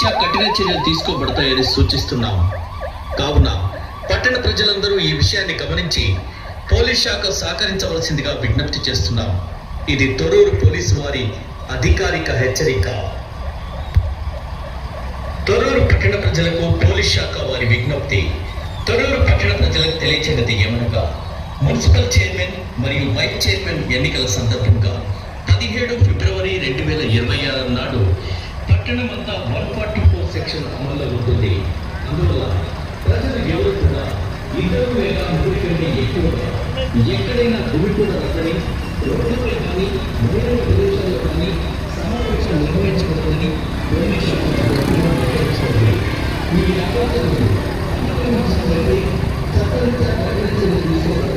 రీత్యా కఠిన చర్యలు తీసుకోబడతాయని సూచిస్తున్నాం. కావున పట్టణ ప్రజలందరూ ఈ విషయాన్ని గమనించి పోలీస్ శాఖ సహకరించవలసిందిగా విజ్ఞప్తి చేస్తున్నాం. ఇది తొర్రూరు పోలీసు వారి అధికారిక హెచ్చరిక. తొర్రూరు పట్టణ ప్రజలకు పోలీస్ శాఖ వారి విజ్ఞప్తి. తొర్రూరు పట్టణ ప్రజలకు తెలియచేయనిది ఏమనగా, మున్సిపల్ చైర్మన్ మరియు వైస్ చైర్మన్ ఎన్నికల సందర్భంగా 17 ఫిబ్రవరి 2026 నాడు పట్టణమంతా 144 సెక్షన్ అమల్లో ఉంటుంది. అందువల్ల ప్రజలు ఎవరు కూడా 20,000 కంటే ఎక్కువగా ఎక్కడైనా గుమికూడ రద్దని, రోడ్లపై కానీ బహిరంగ ప్రదేశాల్లో కానీ సమావేశం నిర్వహించబడుతుందని పోలీస్ శాఖ హెచ్చరిస్తుంది. ఈ అవకాశాలను చట్టరీత్యా తీసుకోవడం